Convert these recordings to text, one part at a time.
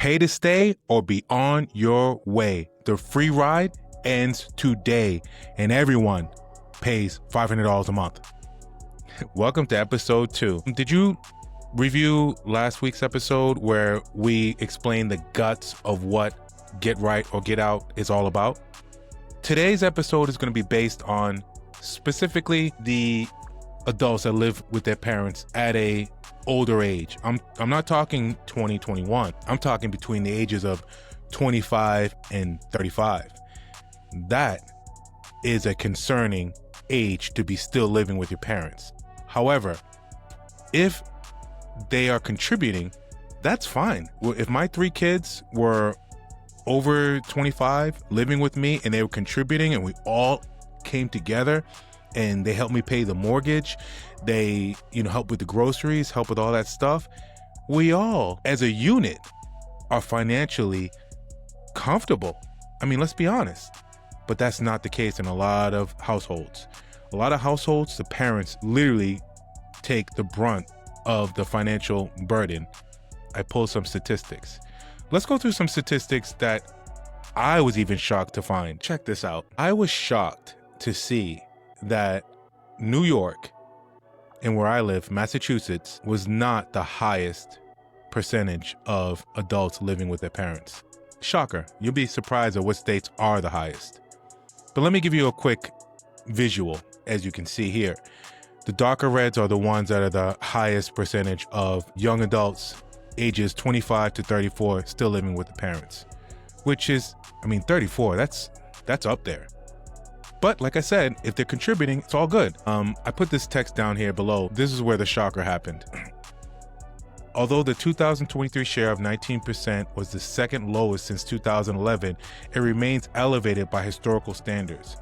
Pay to stay or be on your way. The free ride ends today, and everyone pays $500 a month. Welcome to episode 2. Did you review last week's episode where we explained the guts of what get right or get out is all about? Today's episode is going to be based on specifically the adults that live with their parents at a older age. I'm not talking 2021. I'm talking between the ages of 25 and 35. That is a concerning age to be still living with your parents. However, if they are contributing, that's fine. If my 3 kids were over 25 living with me and they were contributing and we all came together and they helped me pay the mortgage, they, help with the groceries, help with all that stuff, we all as a unit are financially comfortable. I mean, let's be honest, but that's not the case in a lot of households. A lot of households, the parents literally take the brunt of the financial burden. I pulled some statistics. Let's go through some statistics that I was even shocked to find. Check this out. I was shocked to see that New York and where I live, Massachusetts, was not the highest percentage of adults living with their parents. Shocker. You'll be surprised at what states are the highest. But let me give you a quick visual. As you can see here, the darker reds are the ones that are the highest percentage of young adults ages 25 to 34 still living with the parents, which is, 34, that's up there. But like I said, if they're contributing, it's all good. I put this text down here below. This is where the shocker happened. Although the 2023 share of 19% was the second lowest since 2011, it remains elevated by historical standards.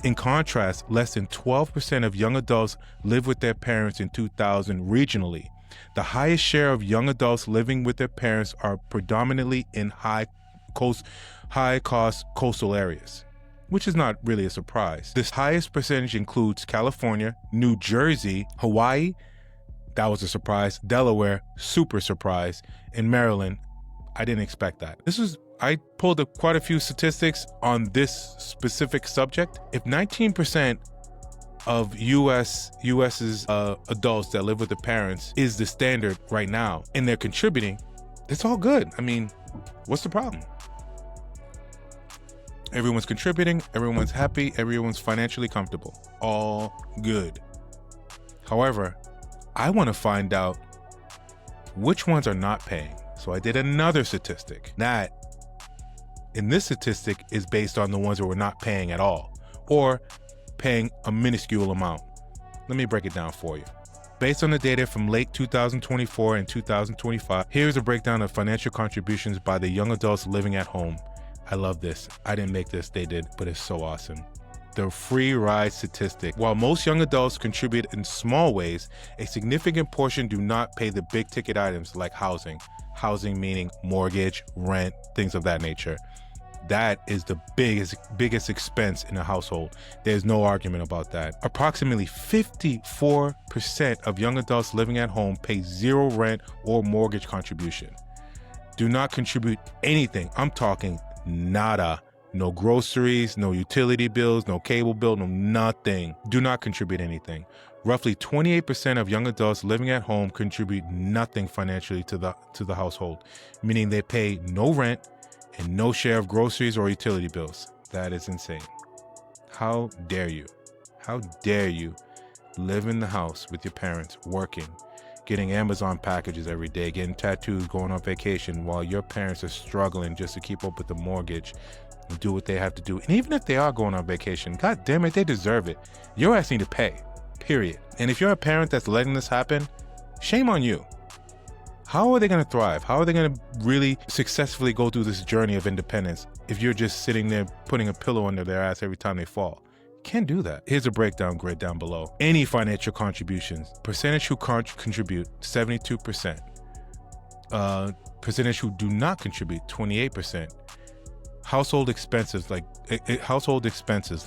In contrast, less than 12% of young adults live with their parents in 2000 regionally. The highest share of young adults living with their parents are predominantly in high-cost coastal areas, which is not really a surprise. This highest percentage includes California, New Jersey, Hawaii, that was a surprise, Delaware, super surprise, and Maryland, I didn't expect that. I pulled up quite a few statistics on this specific subject. If 19% of US's adults that live with their parents is the standard right now, and they're contributing, it's all good. What's the problem? Everyone's contributing, everyone's happy, everyone's financially comfortable. All good. However, I want to find out which ones are not paying. So I did another statistic. That, in this statistic, is based on the ones that were not paying at all or paying a minuscule amount. Let me break it down for you. Based on the data from late 2024 and 2025, here's a breakdown of financial contributions by the young adults living at home. I love this. I didn't make this, they did, but it's so awesome. The free ride statistic. While most young adults contribute in small ways, a significant portion do not pay the big ticket items like housing. Housing meaning mortgage, rent, things of that nature. That is the biggest expense in a household. There's no argument about that. Approximately 54% of young adults living at home pay zero rent or mortgage contribution. Do not contribute anything. I'm talking nada. No groceries, no utility bills, no cable bill, no nothing. Do not contribute anything. Roughly 28% of young adults living at home contribute nothing financially to the household, meaning they pay no rent and no share of groceries or utility bills. That is insane. How dare you? How dare you live in the house with your parents, working, getting Amazon packages every day, getting tattoos, going on vacation, while your parents are struggling just to keep up with the mortgage and do what they have to do. And even if they are going on vacation, God damn it, they deserve it. You're asking to pay, period. And if you're a parent that's letting this happen, shame on you. How are they going to thrive? How are they going to really successfully go through this journey of independence if you're just sitting there putting a pillow under their ass every time they fall? Can't do that. Here's a breakdown grid down below. Any financial contributions, percentage who contribute, 72%. Percentage who do not contribute, 28%. Household expenses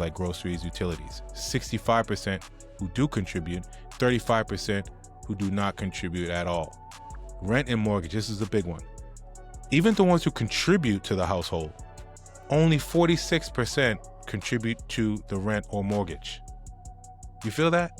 like groceries, utilities, 65% who do contribute, 35% who do not contribute at all. Rent and mortgage, this is a big one. Even the ones who contribute to the household, only 46% contribute to the rent or mortgage. You feel that?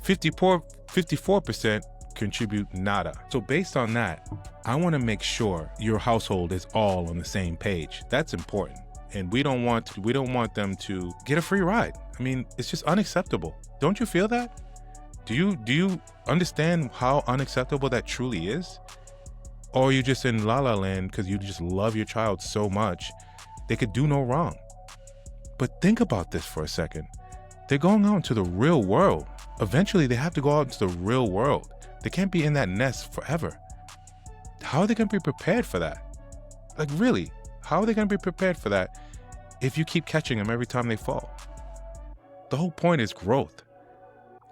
54% contribute nada. So based on that, I want to make sure your household is all on the same page. That's important. And we don't want them to get a free ride. I mean, it's just unacceptable. Don't you feel that? Do you understand how unacceptable that truly is? Or are you just in la la land because you just love your child so much they could do no wrong? But think about this for a second. They're going out into the real world. Eventually, they have to go out into the real world. They can't be in that nest forever. How are they going to be prepared for that? Like, really, how are they going to be prepared for that if you keep catching them every time they fall? The whole point is growth.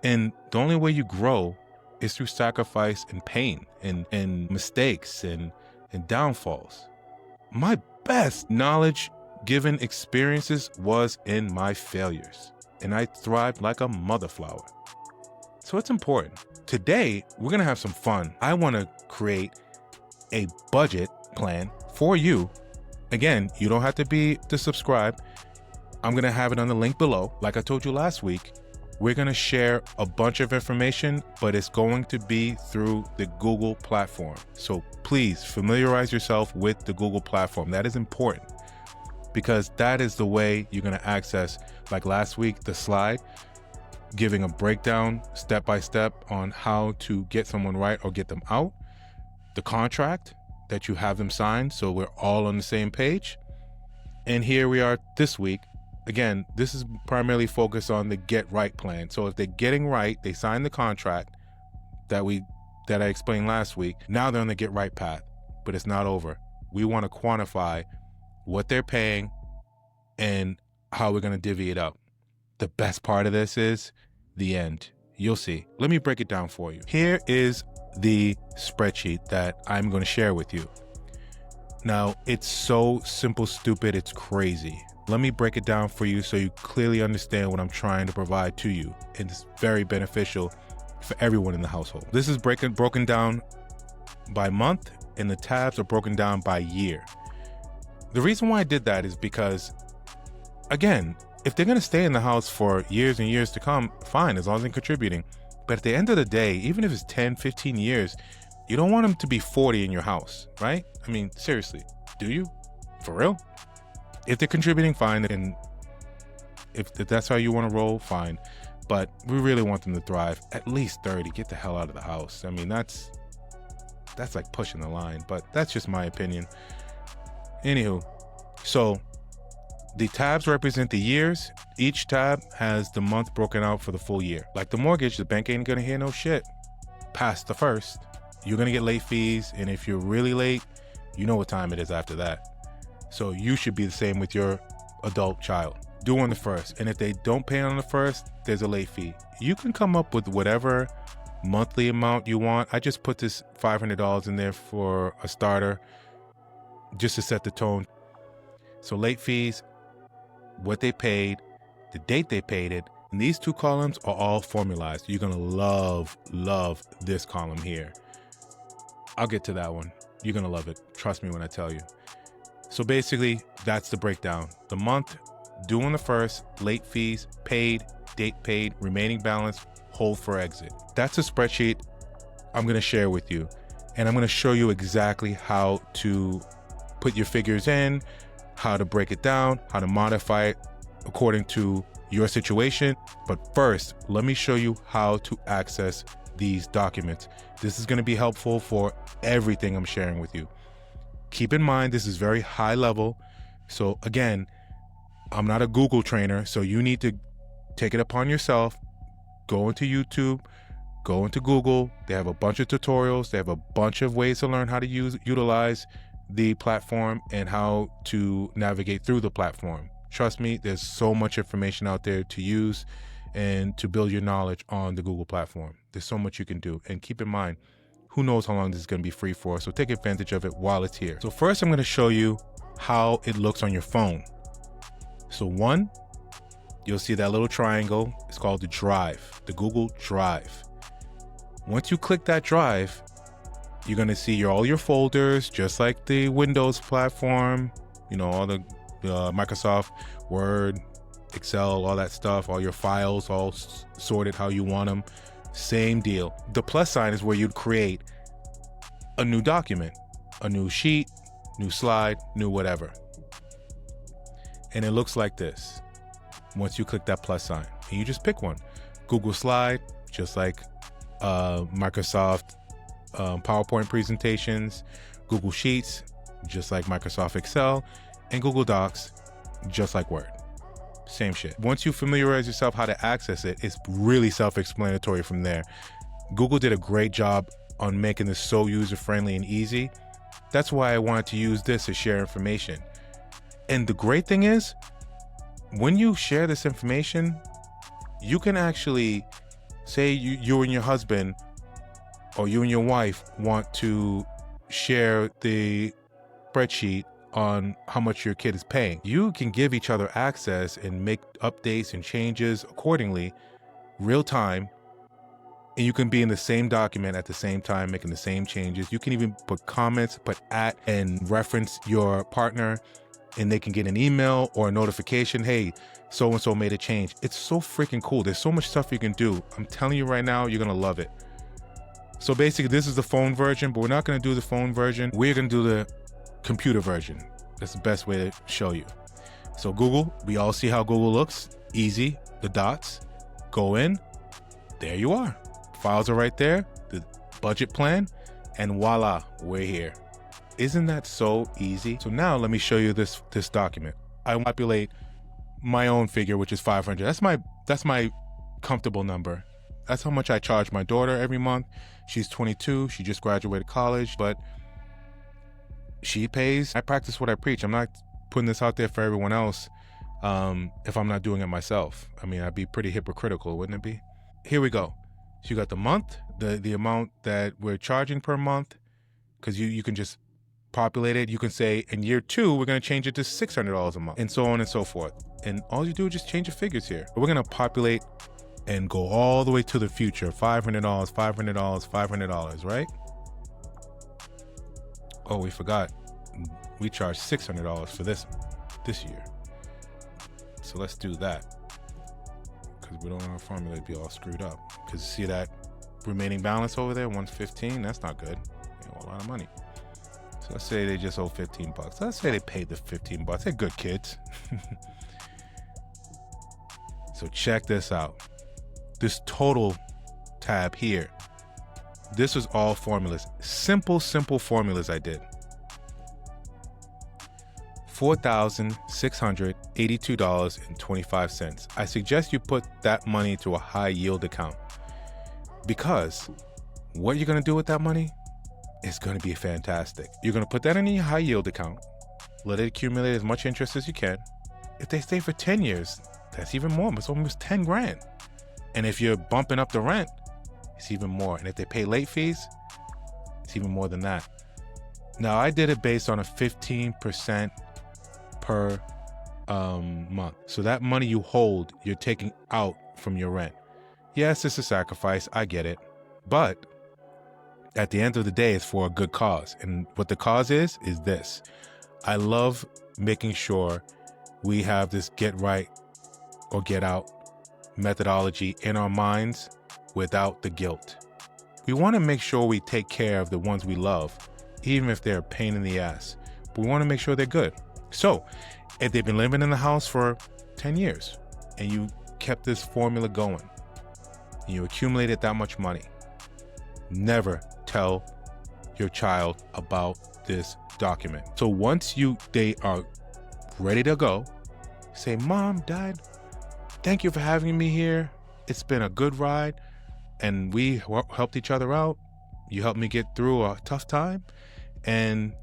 And the only way you grow is through sacrifice and pain and mistakes and downfalls. My best knowledge given experiences was in my failures, and I thrived like a mother flower. So it's important. Today, we're going to have some fun. I want to create a budget plan for you. Again, you don't have to be to subscribe. I'm going to have it on the link below. Like I told you last week, we're going to share a bunch of information, but it's going to be through the Google platform. So please familiarize yourself with the Google platform. That is important because that is the way you're going to access, like last week, the slide, giving a breakdown step by step on how to get someone right or get them out, the contract that you have them sign so we're all on the same page. And here we are this week. Again, this is primarily focused on the get right plan. So if they're getting right, they sign the contract that I explained last week. Now they're on the get right path, but it's not over. We want to quantify what they're paying and how we're going to divvy it up. The best part of this is the end. You'll see. Let me break it down for you. Here is the spreadsheet that I'm going to share with you. Now, it's so simple, stupid, it's crazy. Let me break it down for you so you clearly understand what I'm trying to provide to you. And it's very beneficial for everyone in the household. This is broken down by month, and the tabs are broken down by year. The reason why I did that is because, again, if they're going to stay in the house for years and years to come, fine, as long as they're contributing. But at the end of the day, even if it's 10, 15 years, you don't want them to be 40 in your house, right? I mean, seriously, do you? For real? If they're contributing, fine. And if that's how you want to roll, fine. But we really want them to thrive. At least 30. Get the hell out of the house. I mean, that's like pushing the line, but that's just my opinion. Anywho, so the tabs represent the years. Each tab has the month broken out for the full year. Like the mortgage, the bank ain't gonna hear no shit past the first. You're gonna get late fees, and if you're really late, you know what time it is after that. So you should be the same with your adult child. Do on the first, and if they don't pay on the first, there's a late fee. You can come up with whatever monthly amount you want. I just put this $500 in there for a starter, just to set the tone. So late fees, what they paid, the date they paid it, and these two columns are all formalized. You're gonna love this column here. I'll get to that one. You're gonna love it. Trust me when I tell you. So basically, that's the breakdown. The month, due on the first, late fees, paid, date paid, remaining balance, hold for exit. That's a spreadsheet I'm going to share with you. And I'm going to show you exactly how to put your figures in, how to break it down, how to modify it according to your situation. But first, let me show you how to access these documents. This is going to be helpful for everything I'm sharing with you. Keep in mind, this is very high level. So again, I'm not a Google trainer, so you need to take it upon yourself. Go into YouTube, go into Google. They have a bunch of tutorials. They have a bunch of ways to learn how to utilize the platform and how to navigate through the platform. Trust me, there's so much information out there to use and to build your knowledge on the Google platform. There's so much you can do. And keep in mind, who knows how long this is going to be free for, so take advantage of it while it's here. So first, I'm going to show you how it looks on your phone. So one, you'll see that little triangle. It's called the Drive, the Google Drive. Once you click that drive, You're going to see all your folders, just like the Windows platform, all the Microsoft Word, Excel, all that stuff, all your files, all sorted how you want them. Same deal. The plus sign is where you'd create a new document, a new sheet, new slide, new whatever. And it looks like this once you click that plus sign. And you just pick one. Google Slide, just like Microsoft PowerPoint presentations, Google Sheets, just like Microsoft Excel, and Google Docs, just like Word. Same shit. Once you familiarize yourself how to access it, it's really self-explanatory from there. Google did a great job on making this so user-friendly and easy. That's why I wanted to use this to share information. And the great thing is, when you share this information, you can actually say you and your husband or you and your wife want to share the spreadsheet on how much your kid is paying. You can give each other access and make updates and changes accordingly, real time, and you can be in the same document at the same time, making the same changes. You can even put comments, put at, and reference your partner, and they can get an email or a notification, hey, so-and-so made a change. It's so freaking cool. There's so much stuff you can do. I'm telling you right now, you're gonna love it. So basically, this is the phone version, but we're not gonna do the phone version. We're gonna do the computer version. That's the best way to show you. So Google, we all see how Google looks. Easy, the dots, go in, there you are. Files are right there, the budget plan, and voila, we're here. Isn't that so easy? So now let me show you this document. I populate my own figure, which is 500. That's my comfortable number. That's how much I charge my daughter every month. She's 22, she just graduated college, but she pays. I practice what I preach. I'm not putting this out there for everyone else if I'm not doing it myself. I mean, I'd be pretty hypocritical, wouldn't it be? Here we go. So you got the month, the amount that we're charging per month, because you can just populate it. You can say in year 2, we're going to change it to $600 a month, and so on and so forth. And all you do is just change the figures here. We're going to populate and go all the way to the future. $500, $500, $500, right? Oh, we forgot. We charge $600 for this year. So let's do that, because we don't want our formula to be all screwed up. Because see that remaining balance over there, 115, that's not good. They owe a lot of money. So let's say they just owe 15 bucks. Let's say they paid the 15 bucks. They're good kids. So check this out. This total tab here. This was all formulas. Simple formulas I did. $4,682.25. I suggest you put that money to a high yield account, because what you're going to do with that money is going to be fantastic. You're going to put that in your high yield account, let it accumulate as much interest as you can. If they stay for 10 years, that's even more. It's almost 10 grand. And if you're bumping up the rent, it's even more. And if they pay late fees, it's even more than that. Now, I did it based on a 15% per month. So that money you hold, you're taking out from your rent. Yes, it's a sacrifice. I get it. But at the end of the day, it's for a good cause. And what the cause is this. I love making sure we have this get right or get out methodology in our minds without the guilt. We want to make sure we take care of the ones we love, even if they're a pain in the ass. But we want to make sure they're good. So if they've been living in the house for 10 years and you kept this formula going and you accumulated that much money, never tell your child about this document. So once they are ready to go, say, Mom, Dad, thank you for having me here. It's been a good ride, and we helped each other out. You helped me get through a tough time, and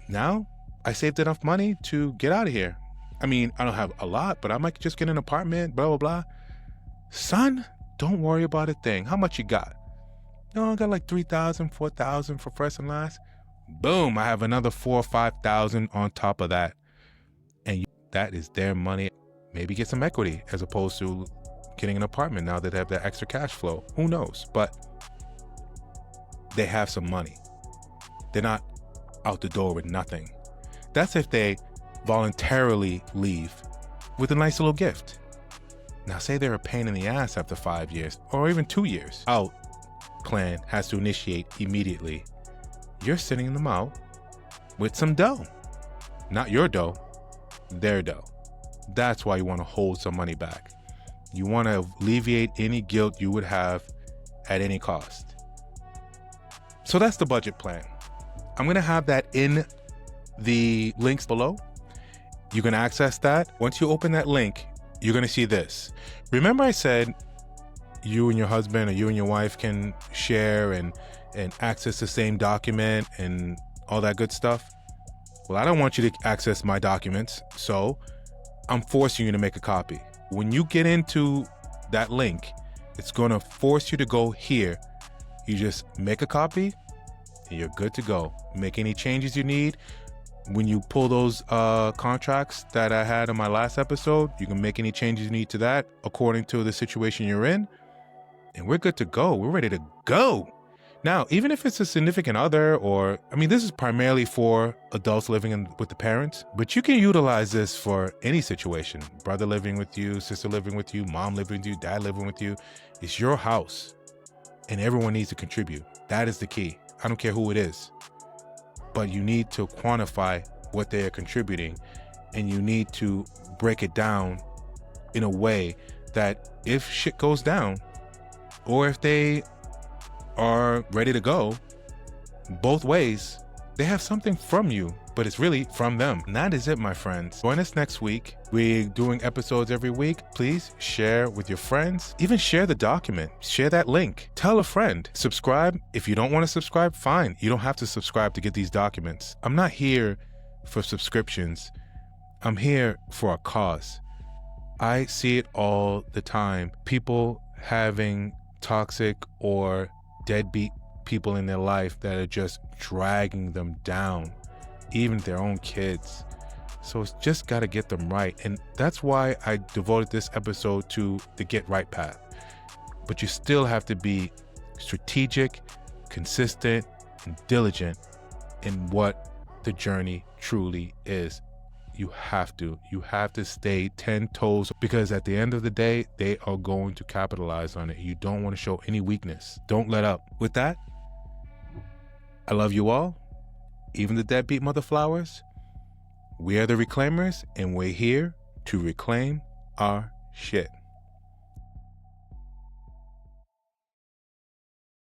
now I saved enough money to get out of here. I mean, I don't have a lot, but I might just get an apartment, blah, blah, blah. Son, don't worry about a thing. How much you got? No, I got like $3,000, $4,000 for first and last. Boom, I have another $4,000 or $5,000 on top of that. And that is their money. Maybe get some equity as opposed to getting an apartment now that they have that extra cash flow. Who knows? But they have some money. they're not out the door with nothing. That's if they voluntarily leave with a nice little gift. Now, say they're a pain in the ass after 5 years or even 2 years out, plan has to initiate immediately. You're sending them out with some dough. Not your dough, their dough. That's why you want to hold some money back. You want to alleviate any guilt you would have at any cost. So that's the budget plan. I'm going to have that in the links below. You can access that. Once you open that link, you're going to see this. Remember I said you and your husband or you and your wife can share and access the same document and all that good stuff? Well, I don't want you to access my documents, so I'm forcing you to make a copy. When you get into that link, it's going to force you to go here. You just make a copy and you're good to go. Make any changes you need. When you pull those contracts that I had in my last episode, you can make any changes you need to that according to the situation you're in. And we're good to go. We're ready to go. Now, even if it's a significant other this is primarily for adults living with the parents, but you can utilize this for any situation. Brother living with you, sister living with you, mom living with you, dad living with you. It's your house and everyone needs to contribute. That is the key. I don't care who it is, but you need to quantify what they are contributing and you need to break it down in a way that if shit goes down or if they are ready to go, both ways, they have something from you, but it's really from them. And that is it, my friends. Join us next week. We're doing episodes every week. Please share with your friends. Even share the document. Share that link. Tell a friend. Subscribe. If you don't want to subscribe, fine. You don't have to subscribe to get these documents. I'm not here for subscriptions. I'm here for a cause. I see it all the time. People having toxic or deadbeat people in their life that are just dragging them down, even their own kids. So it's just got to get them right. And that's why I devoted this episode to the get right path. But you still have to be strategic, consistent, and diligent in what the journey truly is. You have to stay 10 toes, because at the end of the day, they are going to capitalize on it. You don't want to show any weakness. Don't let up. With that, I love you all, even the deadbeat mother flowers. We are the reclaimers, and we're here to reclaim our shit.